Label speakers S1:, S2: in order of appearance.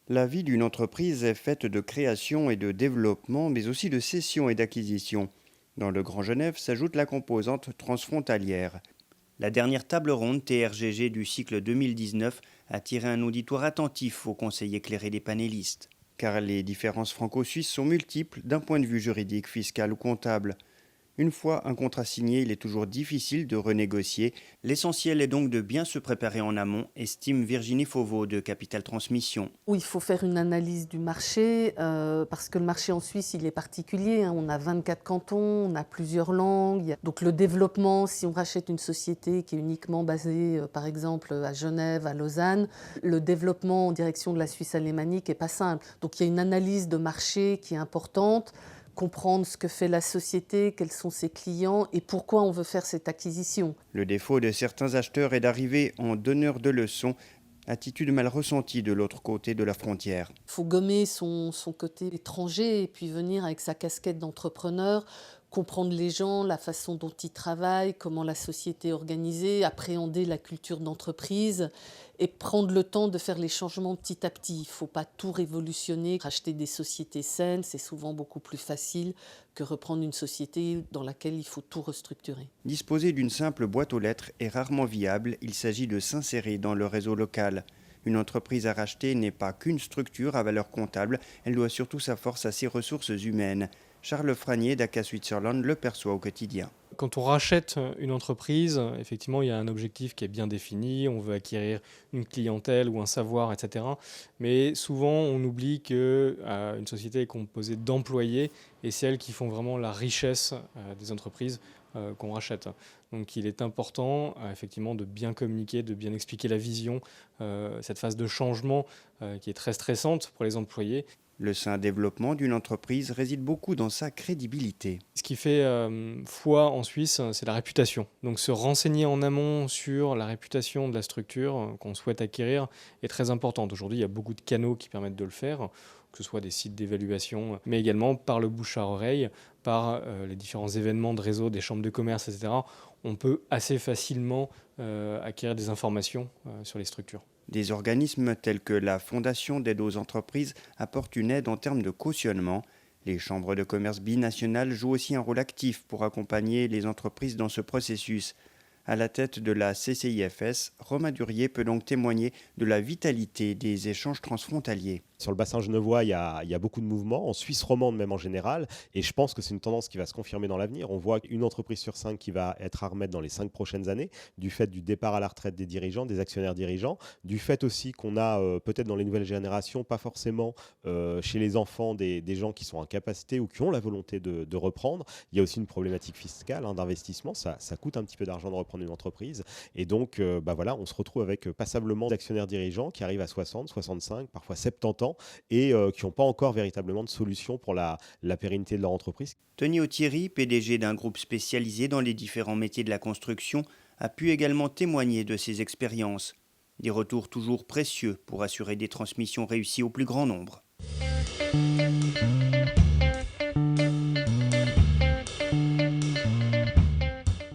S1: La vie d'une entreprise est faite de création et de développement, mais aussi de cession et d'acquisition. Dans le Grand Genève s'ajoute la composante transfrontalière. La dernière table ronde TRGG du cycle 2019 a tiré un auditoire attentif aux conseils éclairés des panélistes. Car les différences franco-suisses sont multiples d'un point de vue juridique, fiscal ou comptable. Une fois un contrat signé, il est toujours difficile de renégocier. L'essentiel est donc de bien se préparer en amont, estime Virginie Fauveau de Capital Transmission.
S2: Oui, il faut faire une analyse du marché, parce que le marché en Suisse, il est particulier, hein. On a 24 cantons, on a plusieurs langues. Donc le développement, si on rachète une société qui est uniquement basée, par exemple, à Genève, à Lausanne, le développement en direction de la Suisse alémanique n'est pas simple. Donc il y a une analyse de marché qui est importante, comprendre ce que fait la société, quels sont ses clients et pourquoi on veut faire cette acquisition.
S1: Le défaut de certains acheteurs est d'arriver en donneur de leçons, attitude mal ressentie de l'autre côté de la frontière.
S2: Il faut gommer son côté étranger et puis venir avec sa casquette d'entrepreneur, comprendre les gens, la façon dont ils travaillent, comment la société est organisée, appréhender la culture d'entreprise et prendre le temps de faire les changements petit à petit. Il ne faut pas tout révolutionner. Racheter des sociétés saines, c'est souvent beaucoup plus facile que reprendre une société dans laquelle il faut tout restructurer.
S1: Disposer d'une simple boîte aux lettres est rarement viable, il s'agit de s'insérer dans le réseau local. Une entreprise à racheter n'est pas qu'une structure à valeur comptable, elle doit surtout sa force à ses ressources humaines. Charles Franier d'ACA Switzerland le perçoit au quotidien.
S3: Quand on rachète une entreprise, effectivement, il y a un objectif qui est bien défini. On veut acquérir une clientèle ou un savoir, etc. Mais souvent, on oublie qu'une société est composée d'employés et c'est elles qui font vraiment la richesse des entreprises qu'on rachète. Donc il est important effectivement de bien communiquer, de bien expliquer la vision, cette phase de changement qui est très stressante pour les employés.
S1: Le sain développement d'une entreprise réside beaucoup dans sa crédibilité.
S3: Ce qui fait foi en Suisse, c'est la réputation. Donc se renseigner en amont sur la réputation de la structure qu'on souhaite acquérir est très important. Aujourd'hui, il y a beaucoup de canaux qui permettent de le faire, que ce soit des sites d'évaluation, mais également par le bouche à oreille, par les différents événements de réseau, des chambres de commerce, etc. On peut assez facilement acquérir des informations sur les structures.
S1: Des organismes tels que la Fondation d'aide aux entreprises apportent une aide en termes de cautionnement. Les chambres de commerce binationales jouent aussi un rôle actif pour accompagner les entreprises dans ce processus. À la tête de la CCIFS, Romain Durier peut donc témoigner de la vitalité des échanges transfrontaliers.
S4: Sur le bassin genevois, il y a beaucoup de mouvements, en Suisse romande même en général, et je pense que c'est une tendance qui va se confirmer dans l'avenir. On voit une entreprise sur 5 qui va être à remettre dans les 5 prochaines années, du fait du départ à la retraite des dirigeants, des actionnaires dirigeants, du fait aussi qu'on a peut-être dans les nouvelles générations, pas forcément chez les enfants des gens qui sont en capacité ou qui ont la volonté de reprendre. Il y a aussi une problématique fiscale, d'investissement, ça coûte un petit peu d'argent de reprendre une entreprise, et donc voilà, on se retrouve avec passablement d'actionnaires dirigeants qui arrivent à 60, 65, parfois 70 ans, et qui n'ont pas encore véritablement de solution pour la pérennité de leur entreprise.
S1: Tony Autieri, PDG d'un groupe spécialisé dans les différents métiers de la construction, a pu également témoigner de ses expériences. Des retours toujours précieux pour assurer des transmissions réussies au plus grand nombre.